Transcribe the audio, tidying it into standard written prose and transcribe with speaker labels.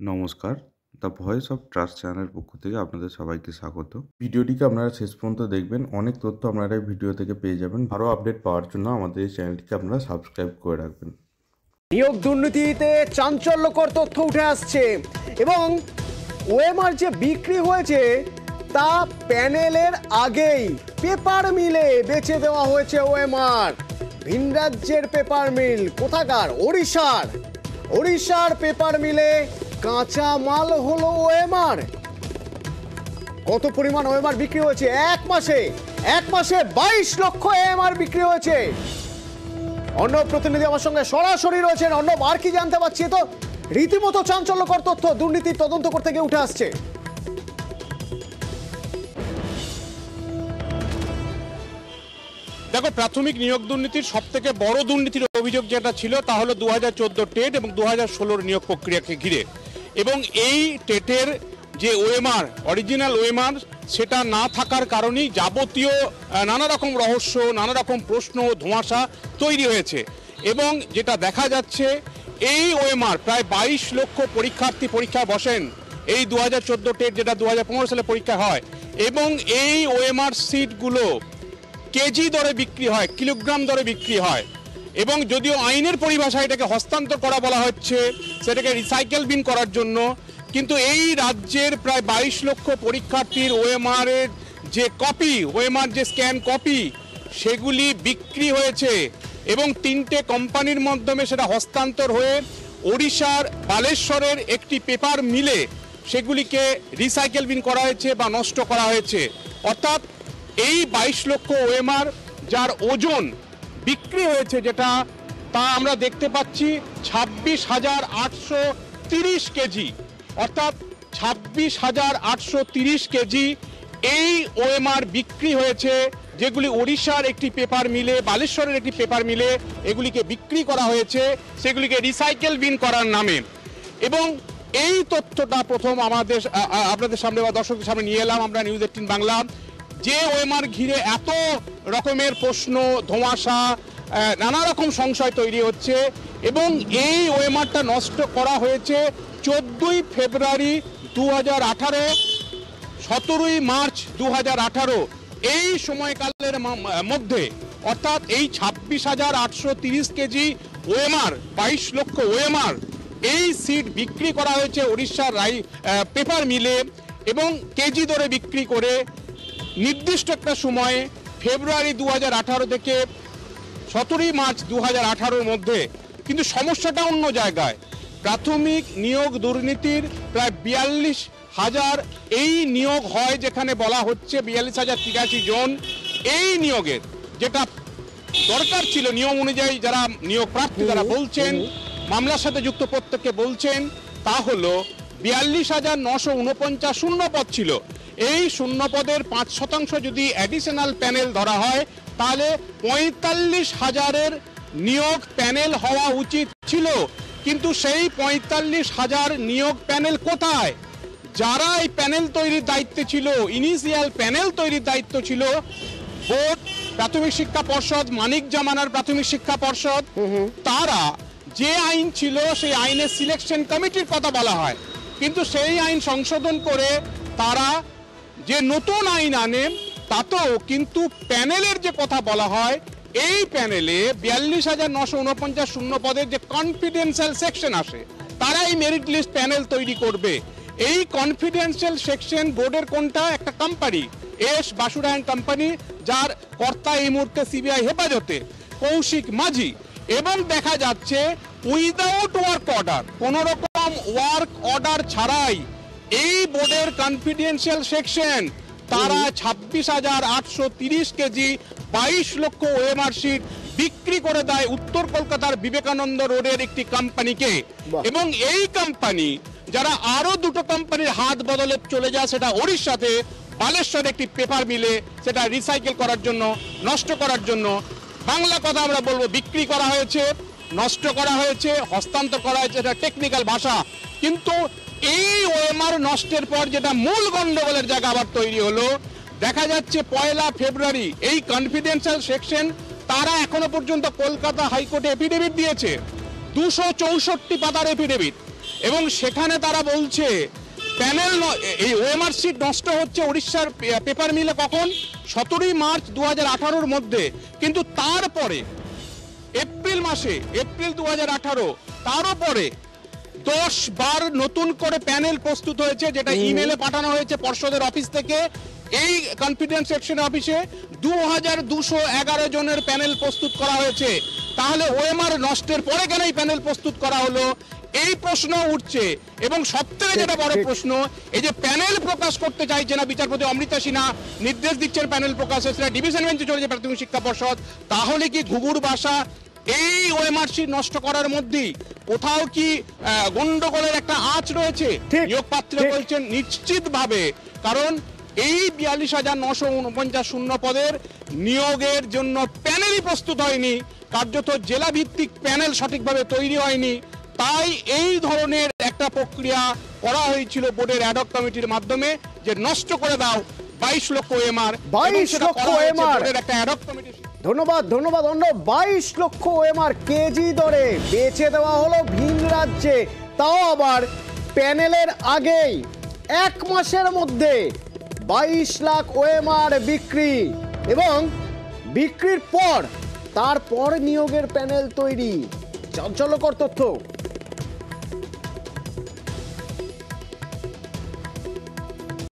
Speaker 1: নমস্কার, the voice of trust চ্যানেলের পক্ষ থেকে আপনাদের সবাইকে স্বাগত। ভিডিওটিকে আপনারা শেষ পর্যন্ত দেখবেন, অনেক তথ্য আপনারা এই ভিডিও থেকে পেয়ে যাবেন। আরও আপডেট পাওয়ার জন্য আমাদের এই চ্যানেলটিকে আপনারা সাবস্ক্রাইব করে রাখবেন।
Speaker 2: নিয়োগ দুর্নীতিতে চাঞ্চল্যকর তথ্য উঠে আসছে এবং ওএমআর যে বিক্রি হয়েছে তা প্যানেলের আগেই পেপার মিলে বেচে দেওয়া হয়েছে ওএমআর। ভিন রাজ্যের পেপার মিল, কোথাকার? ওড়িশার পেপার মিলে কাঁচা মাল হলো ওএমআর। কত পরিমাণ ওএমআর বিক্রি হয়েছে? এক মাসে 22 লক্ষ ওএমআর বিক্রি হয়েছে। অর্ণব প্রতিনিধি আমার সঙ্গে সরাসরি রয়েছেন। অর্ণব, আর কি জানতে পারছি? তো রীতিমতো চাঞ্চল্যকর তথ্য দুর্নীতির তদন্ত করতে গিয়ে উঠে আসছে।
Speaker 3: দেখো, প্রাথমিক নিয়োগ দুর্নীতির সব থেকে বড় দুর্নীতির অভিযোগ যেটা ছিল তা হলো 2014 টেট এবং 2016 নিয়োগ প্রক্রিয়াকে ঘিরে। এবং এই টেটের যে ওএমআর, অরিজিনাল ওএমআর, সেটা না থাকার কারণেই যাবতীয় নানা রকম রহস্য, নানা রকম প্রশ্ন, ধোঁয়াশা তৈরি হয়েছে। এবং যেটা দেখা যাচ্ছে, এই ওএমআর প্রায় 22 লক্ষ পরীক্ষার্থী পরীক্ষায় বসেন এই 2014 টেট, যেটা 2015 সালে পরীক্ষা হয়। এবং এই ওএমআর সিটগুলো কেজি দরে বিক্রি হয়, কিলোগ্রাম দরে বিক্রি হয়। এবং যদিও আইনের পরিভাষায় এটাকে হস্তান্তর করা বলা হচ্ছে, সেটাকে রিসাইকেল বিন করার জন্য, কিন্তু এই রাজ্যের প্রায় 22 লক্ষ পরীক্ষার্থীর ওএমআর এর যে কপি, ওএমআর যে স্ক্যান কপি, সেগুলি বিক্রি হয়েছে এবং 3টে কোম্পানির মাধ্যমে সেটা হস্তান্তর হয়ে ওড়িশার বালেশ্বরের একটি পেপার মিলে সেগুলিকে রিসাইকেল বিন করা হয়েছে বা নষ্ট করা হয়েছে। অর্থাৎ এই 22 লক্ষ ওএমআর যার ওজন বিক্রি হয়েছে যেটা, তা আমরা দেখতে পাচ্ছি 26,830 কেজি। অর্থাৎ 26,830 কেজি এই ওএমআর বিক্রি হয়েছে, যেগুলি ওড়িশার একটি পেপার মিলে, বালেশ্বরের একটি পেপার মিলে এগুলিকে বিক্রি করা হয়েছে, সেগুলিকে রিসাইকেল বিন করার নামে। এবং এই তথ্যটা প্রথম আপনাদের সামনে বা দর্শকদের সামনে নিয়ে এলাম আমরা নিউজ 18 বাংলা। যে ওএমআর ঘিরে এত রকমের প্রশ্ন, ধোঁয়াশা, নানা রকম সংশয় তৈরি হচ্ছে, এবং এই ওএমআরটা নষ্ট করা হয়েছে 14ই ফেব্রুয়ারি 2018, 17ই মার্চ 2018, এই সময়কালের মধ্যে। অর্থাৎ এই 26,830 কেজি ওএমআর, 22 লক্ষ ওএমআর, এই সিট বিক্রি করা হয়েছে ওড়িশার পেপার মিলে এবং কেজি দরে বিক্রি করে নির্দিষ্ট একটা সময়ে ফেব্রুয়ারি 2018 থেকে 17ই মার্চ 2018-র মধ্যে। কিন্তু সমস্যাটা অন্য জায়গায়। প্রাথমিক নিয়োগ দুর্নীতির প্রায় 42,000 এই নিয়োগ হয়, যেখানে বলা হচ্ছে 42,083 জন। এই নিয়োগের যেটা দরকার ছিল নিয়ম অনুযায়ী, যারা নিয়োগ প্রার্থী তারা বলছেন, মামলার সাথে যুক্ত প্রত্যেককে বলছেন, তা হলো 42,949 শূন্য পদ ছিল। এই শূন্য পদের 5% যদি অ্যাডিশনাল প্যানেল ধরা হয়, তাহলে 45,000-এর নিয়োগ প্যানেল হওয়া উচিত ছিল। কিন্তু সেই 45,000 নিয়োগ প্যানেল কোথায়? যারা এই প্যানেল তৈরির দায়িত্বে ছিল, ইনিশিয়াল প্যানেল তৈরির দায়িত্ব ছিল বোর্ড, প্রাথমিক শিক্ষা পর্ষদ, মানিক জামানার প্রাথমিক শিক্ষা পর্ষদ, তারা যে আইন ছিল সেই আইনের সিলেকশন কমিটির কথা বলা হয়। কিন্তু সেই আইন সংশোধন করে তারা যে নতুন আইন আনেন, তাতেও কিন্তু প্যানেলের যে কথা বলা হয়, এই প্যানেলে 42,949 শূন্য পদের যে কনফিডেন্সিয়াল সেকশন আসে, তারা এই মেরিট লিস্ট প্যানেল তৈরি করবে। এই কনফিডেন্সিয়াল সেকশন বোর্ডের কোনটা? একটা কোম্পানি, এস বাসুরায়ন কোম্পানি, যার কর্তা এই মুহূর্তে সিবিআই হেফাজতে, কৌশিক মাঝি। এবং দেখা যাচ্ছে উইদাউট ওয়ার্ক অর্ডার, কোন রকম ওয়ার্ক অর্ডার ছাড়াই এই বোর্ডের কনফিডেন্সিয়াল সেকশন তারা 26,830 কেজি 22 লক্ষ ওএমআর শিট বিক্রি করে দেয় উত্তর কলকাতার বিবেকানন্দ রোডের একটি কোম্পানিকে। এবং এই কোম্পানি, যারা আরো দুটো কোম্পানির হাত বদলে চলে যায়, সেটা ওড়িশাতে বালেশ্বর একটি পেপার মিলে সেটা রিসাইকেল করার জন্য, নষ্ট করার জন্য, বাংলা কথা আমরা বলবো, বিক্রি করা হয়েছে, নষ্ট করা হয়েছে, হস্তান্তর করা হয়েছে, এটা টেকনিক্যাল ভাষা। কিন্তু এই ওএমআর নষ্টের পর যেটা মূল গন্ডগোলের জায়গা আবার তৈরি হলো, দেখা যাচ্ছে 1 ফেব্রুয়ারি এই কনফিডেন্সিয়াল সেকশন তারা এখনো পর্যন্ত কলকাতা হাইকোর্টে এফিডেভিট দিয়েছে, 264 পাতার এফিডেভিট। এবং সেখানে তারা বলছে প্যানেল এই ওএমআর সিট নষ্ট হচ্ছে উড়িষ্যার পেপার মিলে কখন 17 মার্চ 2018-র মধ্যে, কিন্তু তারপরে এপ্রিল 2018 তারও পরে 10 বার নতুন করে প্যানেল প্রস্তুত হয়েছে, যেটা ইমেলে পাঠানো হয়েছে পর্ষদের অফিস থেকে এই কনফিডেন্স সেকশন অফিসে 2211 জনের প্যানেল প্রস্তুত করা হয়েছে। তাহলে ওএমআর নষ্টের পরে কেন এই প্যানেল প্রস্তুত করা হলো, এই প্রশ্ন উঠছে। এবং সবথেকে যেটা বড় প্রশ্ন, এই যে প্যানেল প্রকাশ করতে চাইছে না বিচারপতি অমৃতা সিনহা, নির্দেশ দিচ্ছেন প্যানেল প্রকাশে, সেটা ডিভিশন বেঞ্চে চলেছে প্রাথমিক শিক্ষা পর্ষদ, তাহলে কি ঘুঘুর বাসা এই ওএমআরসি নষ্ট করার মধ্যেই কোথাও কি গন্ডগোলের একটা আঁচ রয়েছে? নিয়োগ পাত্রে বলছেন নিশ্চিতভাবে, কারণ এই 42,949 শূন্য পদের নিয়োগের জন্য প্যানেলই প্রস্তুত হয়নি, কার্যত জেলা ভিত্তিক প্যানেল সঠিকভাবে তৈরি হয়নি। তাই এই ধরনের একটা প্রক্রিয়া করা হয়েছিল বোর্ডের অ্যাডহক কমিটির মাধ্যমে, যে নষ্ট করে দাও 22 লক্ষ ওএমআর।
Speaker 2: 22 লক্ষ ওএমআর
Speaker 3: একটা অ্যাডহক কমিটি।
Speaker 2: ধন্যবাদ ধন্যবাদ অন্য 22 লক্ষ ওএমআর কেজি দরে বেচে দেওয়া হলো ভিন রাজ্যে, তাও আবার প্যানেলের আগেই 1 মাসের মধ্যে 22 লাখ ওএমআর বিক্রি, এবং বিক্রির পর তারপর নিয়োগের প্যানেল তৈরি। চাঞ্চল্যকর তথ্য।